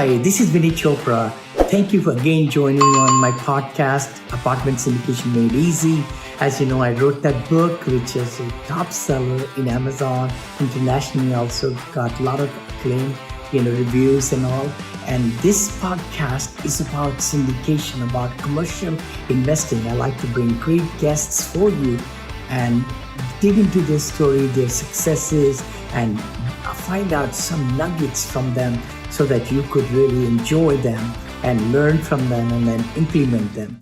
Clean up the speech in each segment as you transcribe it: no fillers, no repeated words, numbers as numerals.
Hi, this is Vinney Chopra. Thank you for again joining on my podcast, Apartment Syndication Made Easy. As you know, I wrote that book, which is a top seller in Amazon. Internationally also got a lot of acclaim, reviews and all. And this podcast is about syndication, about commercial investing. I like to bring great guests for you and dig into their story, their successes, and find out some nuggets from them so that you could really enjoy them and learn from them and then implement them.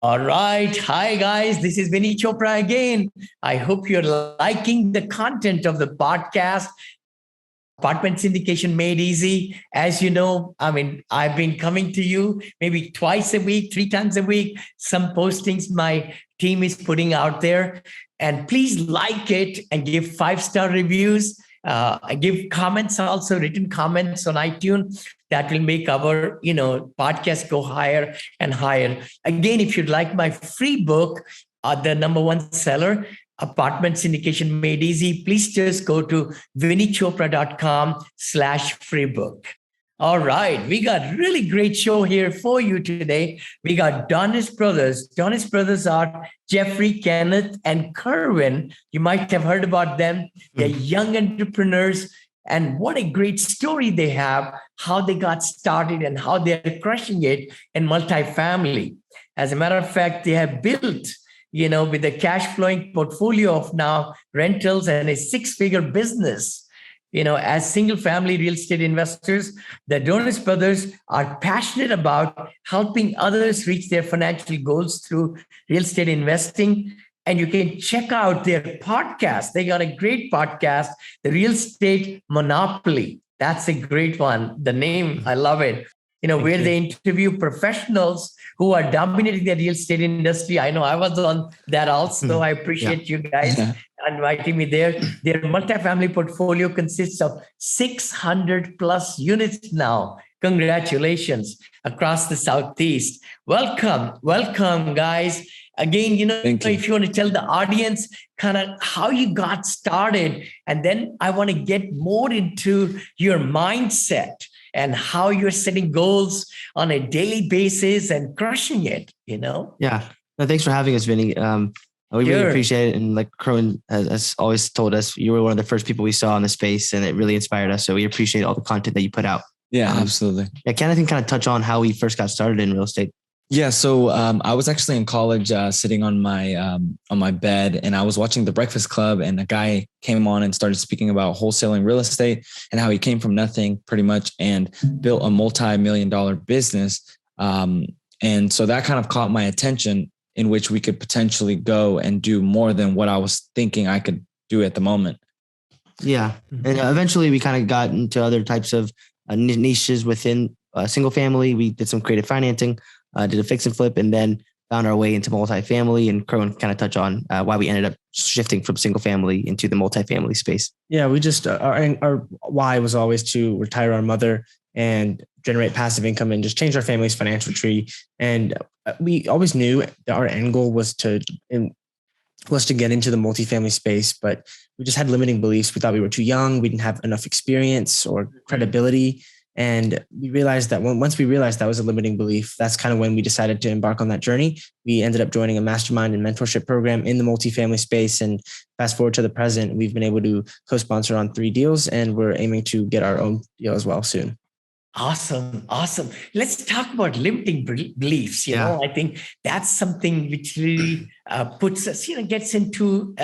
All right. Hi, guys. This is Vinney Chopra again. I hope you're liking the content of the podcast, Apartment Syndication Made Easy. As you know, I've been coming to you maybe twice a week, 3 times a week. Some postings my team is putting out there. And please like it and give 5-star reviews. Give comments, also written comments on iTunes. That will make our, podcast go higher and higher. Again, if you'd like my free book, the #1 seller, Apartment Syndication Made Easy, please just go to vinneychopra.com/free book. All right, we got really great show here for you today. We got Donis Brothers. Donis Brothers are Jeffrey, Kenneth, and Kerwin. You might have heard about them. They're young entrepreneurs. And what a great story they have, how they got started and how they're crushing it in multifamily. As a matter of fact, they have built, with a cash flowing portfolio of now rentals and a 6-figure business. As single family real estate investors, the Donis Brothers are passionate about helping others reach their financial goals through real estate investing. And you can check out their podcast. They got a great podcast, The Real Estate Monopoly. That's a great one. The name, I love it. Where they interview professionals who are dominating the real estate industry. I know I was on that also. I appreciate you guys inviting me there. Their multifamily portfolio consists of 600 plus units now. Congratulations across the Southeast. Welcome, guys. Again, if you want to tell the audience kind of how you got started, and then I want to get more into your mindset and how you're setting goals on a daily basis and crushing it, Yeah. No, thanks for having us, Vinney. We really appreciate it. And like Kerwin has always told us, you were one of the first people we saw in the space, and it really inspired us. So we appreciate all the content that you put out. Yeah, absolutely. Yeah, Kenneth can kind of touch on how we first got started in real estate. Yeah, so I was actually in college, sitting on my bed, and I was watching The Breakfast Club, and a guy came on and started speaking about wholesaling real estate and how he came from nothing pretty much and built a multi-million-dollar business. And so that kind of caught my attention, in which we could potentially go and do more than what I was thinking I could do at the moment. Yeah, and eventually we kind of got into other types of niches within single family. We did some creative financing. Did a fix and flip, and then found our way into multifamily. And Kerwin kind of touch on why we ended up shifting from single family into the multifamily space. Yeah, we just our why was always to retire our mother and generate passive income and just change our family's financial tree. And we always knew that our end goal was to get into the multifamily space, but we just had limiting beliefs. We thought we were too young. We didn't have enough experience or credibility. And we realized that once we realized that was a limiting belief, that's kind of when we decided to embark on that journey. We ended up joining a mastermind and mentorship program in the multifamily space. And fast forward to the present, we've been able to co-sponsor on 3 deals, and we're aiming to get our own deal as well soon. Awesome. Let's talk about limiting beliefs. I think that's something which really puts us, gets into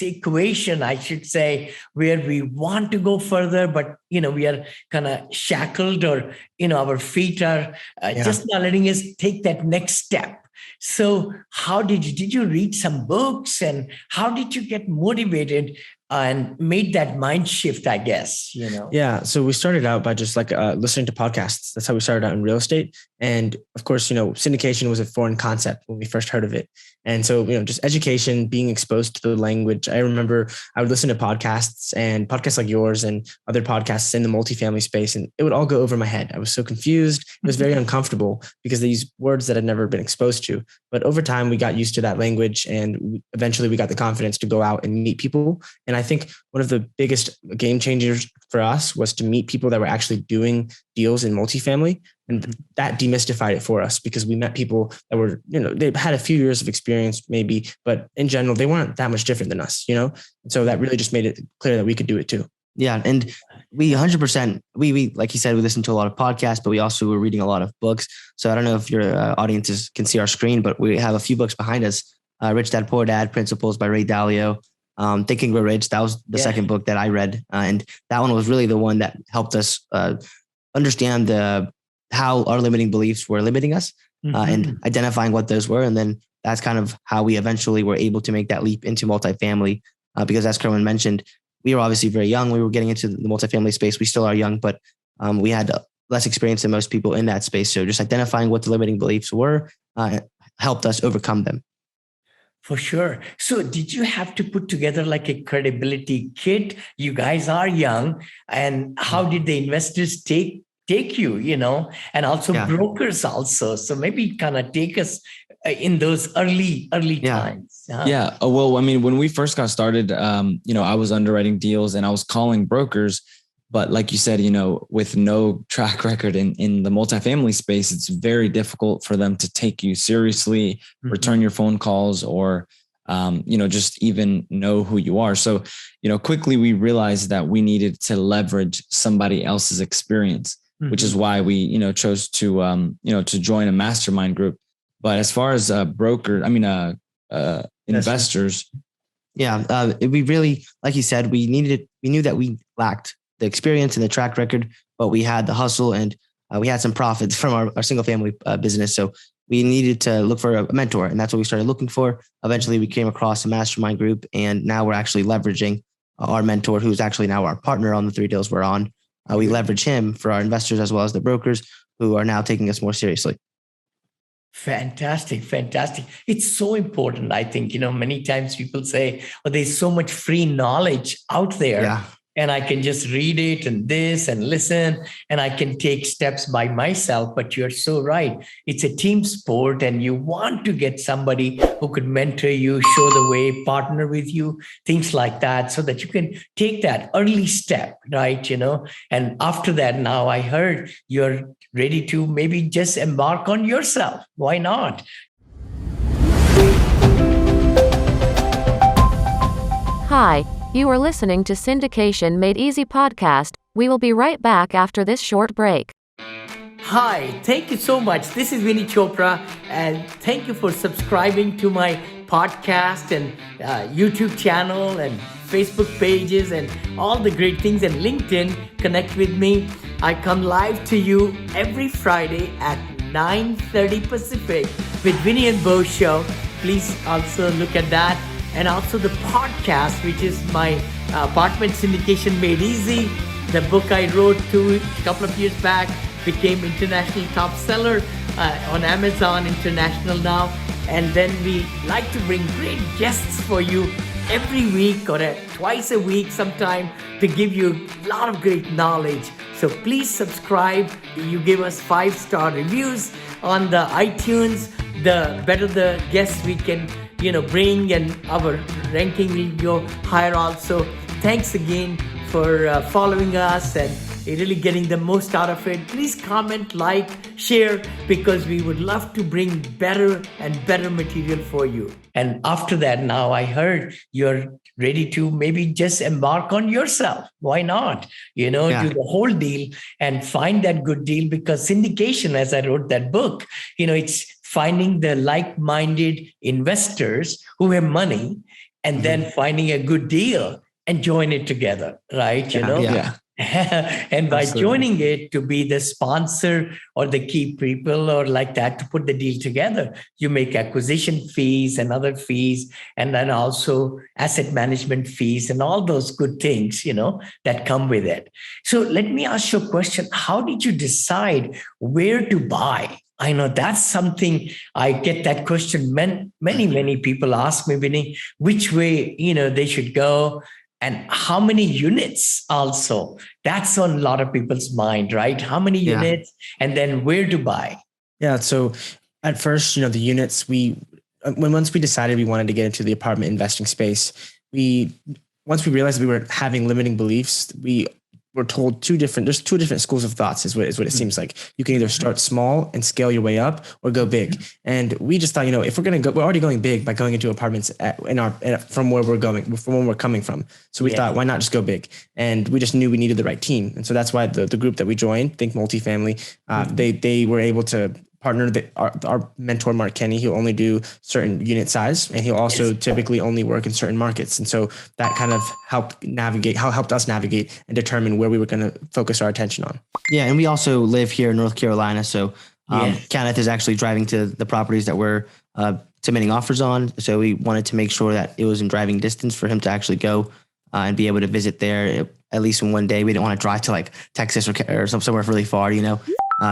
equation, I should say, where we want to go further, but we are kind of shackled, or our feet are just not letting us take that next step. So how did you read some books, and how did you get motivated and made that mind shift, I guess, Yeah. So we started out by just listening to podcasts. That's how we started out in real estate. And of course, syndication was a foreign concept when we first heard of it. And so, just education, being exposed to the language. I remember I would listen to podcasts like yours and other podcasts in the multifamily space, and it would all go over my head. I was so confused. It was very uncomfortable because they used words that I'd never been exposed to. But over time, we got used to that language, and eventually we got the confidence to go out and meet people. And I think one of the biggest game changers for us was to meet people that were actually doing deals in multifamily. And that demystified it for us, because we met people that were, they had a few years of experience maybe, but in general, they weren't that much different than us, And so that really just made it clear that we could do it too. Yeah. And we 100%, we, like you said, we listened to a lot of podcasts, but we also were reading a lot of books. So I don't know if your audiences can see our screen, but we have a few books behind us. Rich Dad, Poor Dad, Principles by Ray Dalio. Think and Grow Rich. That was the second book that I read. And that one was really the one that helped us understand how our limiting beliefs were limiting us and identifying what those were. And then that's kind of how we eventually were able to make that leap into multifamily. Because as Kerwin mentioned, we were obviously very young. We were getting into the multifamily space. We still are young, but we had less experience than most people in that space. So just identifying what the limiting beliefs were helped us overcome them. For sure. So did you have to put together like a credibility kit? You guys are young. And how did the investors take you, and also brokers also? So maybe kind of take us in those early times. Yeah. Well, I mean, when we first got started, I was underwriting deals and I was calling brokers. But like you said, with no track record in the multifamily space, it's very difficult for them to take you seriously, return your phone calls, or, just even know who you are. So, quickly we realized that we needed to leverage somebody else's experience, which is why we, chose to, to join a mastermind group. But as far as investors. Yeah. We really, like you said, we knew that we lacked the experience and the track record, but we had the hustle and we had some profits from our single family business. So we needed to look for a mentor, and that's what we started looking for. Eventually we came across a mastermind group, and now we're actually leveraging our mentor, who's actually now our partner on the 3 deals we're on. We leverage him for our investors as well as the brokers who are now taking us more seriously. Fantastic. It's so important. I think, many times people say, oh, there's so much free knowledge out there. Yeah. And I can just read it and this and listen, and I can take steps by myself. But you're so right. It's a team sport, and you want to get somebody who could mentor you, show the way, partner with you, things like that, so that you can take that early step, right? And after that, now I heard you're ready to maybe just embark on yourself. Why not? Hi. You are listening to Syndication Made Easy podcast. We will be right back after this short break. Hi, thank you so much. This is Vinney Chopra, and thank you for subscribing to my podcast and YouTube channel and Facebook pages and all the great things, and LinkedIn. Connect with me. I come live to you every Friday at 9:30 Pacific with Vinney and Bo Show. Please also look at that. And also the podcast, which is my Apartment Syndication Made Easy. The book I wrote a couple of years back became international top seller on Amazon International now. And then we like to bring great guests for you every week or twice a week sometime to give you a lot of great knowledge. So please subscribe. You give us 5-star reviews on the iTunes. The better the guests we can bring, and our ranking will go higher also. Thanks again for following us and really getting the most out of it. Please comment, like, share, because we would love to bring better and better material for you. And after that, now I heard you're ready to maybe just embark on yourself. Why not? Do the whole deal and find that good deal, because syndication, as I wrote that book, it's finding the like-minded investors who have money, and then finding a good deal and join it together, right? And by joining it to be the sponsor or the key people or like that to put the deal together, you make acquisition fees and other fees, and then also asset management fees and all those good things, that come with it. So let me ask you a question. How did you decide where to buy? I know that's something I get that question. Many people ask me, Vinney, which way, they should go. And how many units also? That's on a lot of people's mind, right? How many units, and then where to buy? Yeah. So at first, the units, once we decided we wanted to get into the apartment investing space, we once we realized we were having limiting beliefs, we were told there's two different schools of thoughts is what it seems like. You can either start small and scale your way up or go big. And we just thought, if we're going to go, we're already going big by going into apartments from where we're coming from. So we thought, why not just go big? And we just knew we needed the right team. And so that's why the group that we joined, Think Multifamily, they were able to partner our mentor, Mark Kenny. He'll only do certain unit size, and he'll also typically only work in certain markets. And so that kind of helped us navigate and determine where we were going to focus our attention on. Yeah. And we also live here in North Carolina. So Kenneth is actually driving to the properties that we're submitting offers on. So we wanted to make sure that it was in driving distance for him to actually go and be able to visit there at least in one day. We didn't want to drive to like Texas or somewhere really far,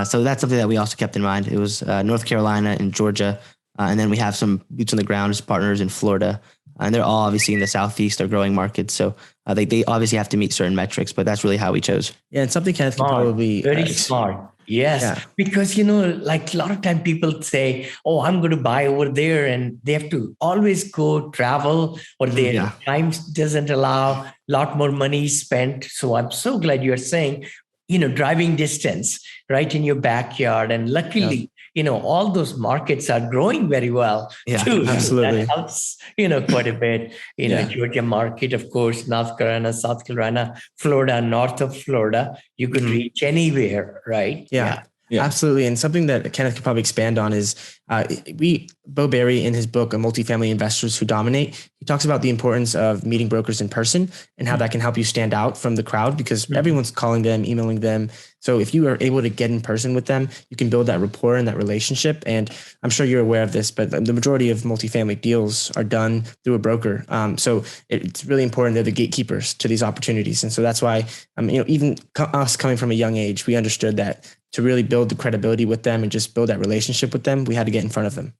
So that's something that we also kept in mind. It was North Carolina and Georgia. And then we have some boots on the ground as partners in Florida. And they're all obviously in the Southeast, they're growing markets. So they obviously have to meet certain metrics, but that's really how we chose. Yeah. And something Kenneth can probably... Very smart. Yes. Because, like a lot of time people say, oh, I'm going to buy over there. And they have to always go travel or their time doesn't allow, a lot more money spent. So I'm so glad you're saying, driving distance right in your backyard. And luckily, all those markets are growing very well too. Absolutely. That helps, quite a bit. Georgia market, of course, North Carolina, South Carolina, Florida, north of Florida, you could reach anywhere, right? Yeah. Absolutely. And something that Kenneth could probably expand on is Bo Berry in his book, Multifamily Investors Who Dominate, he talks about the importance of meeting brokers in person and how that can help you stand out from the crowd because everyone's calling them, emailing them. So if you are able to get in person with them, you can build that rapport and that relationship. And I'm sure you're aware of this, but the majority of multifamily deals are done through a broker. So it's really important. They're the gatekeepers to these opportunities. And so that's why, even us coming from a young age, we understood that to really build the credibility with them and just build that relationship with them, we had to get in front of them.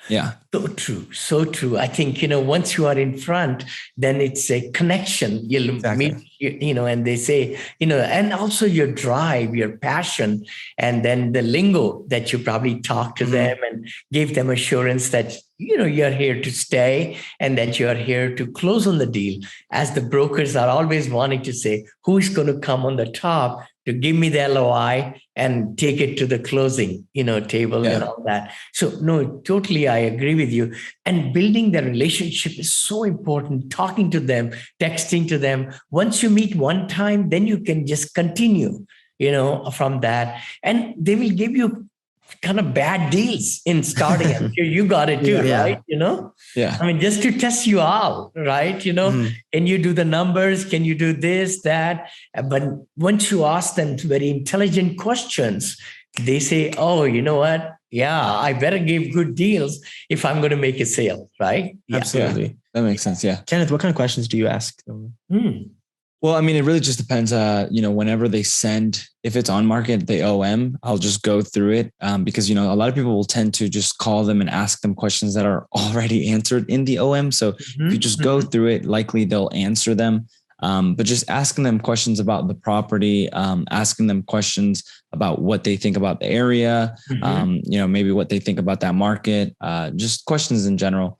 Yeah. So true. So true. I think, once you are in front, then it's a connection. You'll meet, and they say, and also your drive, your passion, and then the lingo that you probably talk to them and give them assurance that, you're here to stay and that you're here to close on the deal. As the brokers are always wanting to say, who's going to come on the top to give me the LOI and take it to the closing, table and all that. So no, totally. I agree with you. And building the relationship is so important. Talking to them, texting to them. Once you meet one time, then you can just continue, from that. And they will give you kind of bad deals in starting. I'm sure you got it too, right? Yeah. I mean, just to test you out, right? Can you do the numbers? Can you do this, that? But once you ask them very intelligent questions, they say, oh, you know what? Yeah, I better give good deals if I'm going to make a sale, right? Absolutely. Yeah. That makes sense. Yeah. Kenneth, what kind of questions do you ask? Well, I mean, it really just depends. Whenever they send, if it's on market, the OM, I'll just go through it because, a lot of people will tend to just call them and ask them questions that are already answered in the OM. So if you just go through it, likely they'll answer them. But just asking them questions about the property, asking them questions about what they think about the area, maybe what they think about that market, just questions in general.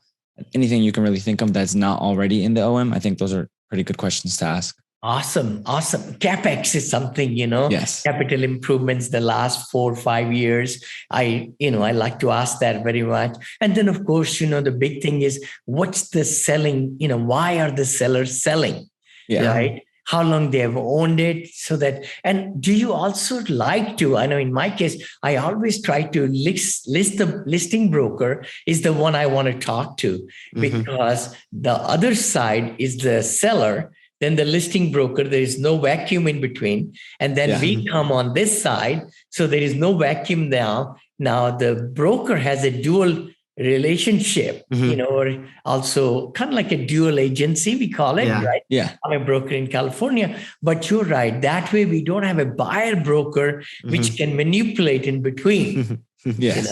Anything you can really think of that's not already in the OM, I think those are pretty good questions to ask. Awesome. CapEx is something, Yes. Capital improvements the last 4 or 5 years. I like to ask that very much. And then of course, the big thing is what's the selling, why are the sellers selling? Yeah. Right. How long they have owned it so that, and do you also like to, I know in my case, I always try to list the listing broker is the one I want to talk to because the other side is the seller. Then the listing broker, there is no vacuum in between. And then we come on this side. So there is no vacuum now. Now the broker has a dual relationship, or also kind of like a dual agency, we call it, right? Yeah. I'm a broker in California, but you're right. That way we don't have a buyer broker, which can manipulate in between, Yes.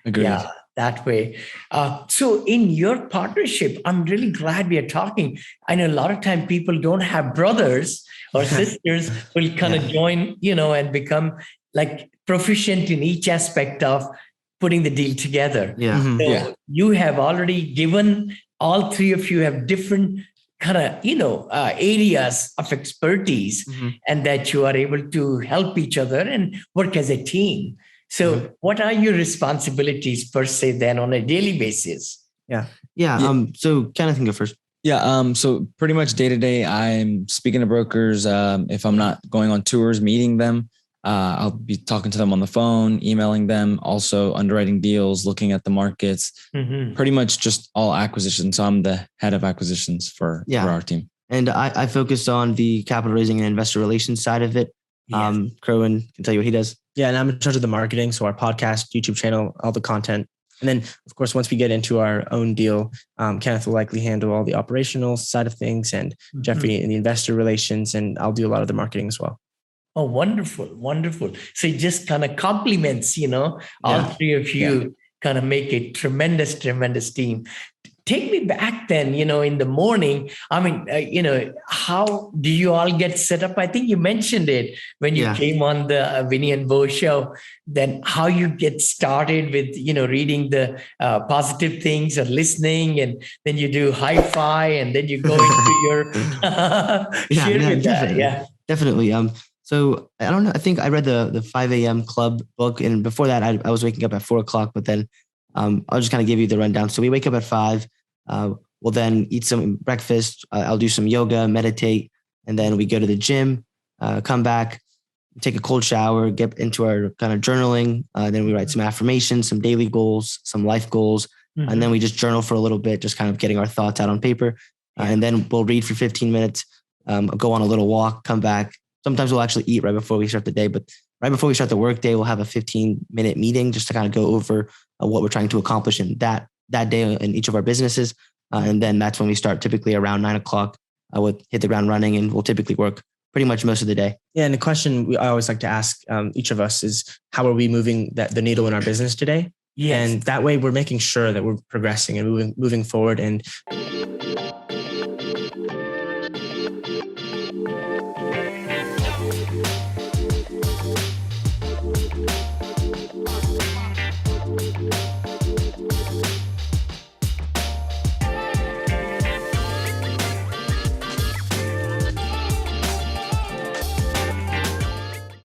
Agreed. Yeah. That way. So in your partnership, I'm really glad we are talking. I know a lot of time people don't have brothers or sisters who will kind of join, and become like proficient in each aspect of putting the deal together. Yeah. So you have already given, all three of you have different kind of, areas of expertise, and that you are able to help each other and work as a team. So what are your responsibilities per se then on a daily basis? Yeah. So Kenneth can go first. Yeah. So pretty much day to day, I'm speaking to brokers. If I'm not going on tours, meeting them, I'll be talking to them on the phone, emailing them, also underwriting deals, looking at the markets, pretty much just all acquisitions. So I'm the head of acquisitions for our team. And I focus on the capital raising and investor relations side of it. Kerwin can tell you what he does. Yeah. And I'm in charge of the marketing. So our podcast, YouTube channel, all the content. And then, of course, once we get into our own deal, Kenneth will likely handle all the operational side of things, and Jeffrey in the investor relations, and I'll do a lot of the marketing as well. Oh, wonderful. Wonderful. So it just kind of complements, all three of you kind of make a tremendous, tremendous team. Take me back then, in the morning. I mean, how do you all get set up? I think you mentioned it when you came on the Vinney and Bo show, then how you get started with, reading the positive things or listening, and then you do hi-fi, and then you go into your Definitely. So I don't know. I think I read the 5 a.m. club book, and before that, I was waking up at 4 o'clock. But then I'll just kind of give you the rundown. So we wake up at 5. We'll then eat some breakfast. I'll do some yoga, meditate, and then we go to the gym. Come back, take a cold shower, get into our kind of journaling. Then we write some affirmations, some daily goals, some life goals, and then we just journal for a little bit, just kind of getting our thoughts out on paper. And then we'll read for 15 minutes. Go on a little walk. Come back. Sometimes we'll actually eat right before we start the day, but right before we start the work day, we'll have a 15-minute meeting just to kind of go over what we're trying to accomplish in that day in each of our businesses. And then that's when we start, typically around 9 o'clock. I would hit the ground running, and we'll typically work pretty much most of the day. Yeah. And the question I always like to ask each of us is, how are we moving the needle in our business today? Yes. And that way we're making sure that we're progressing and moving forward. And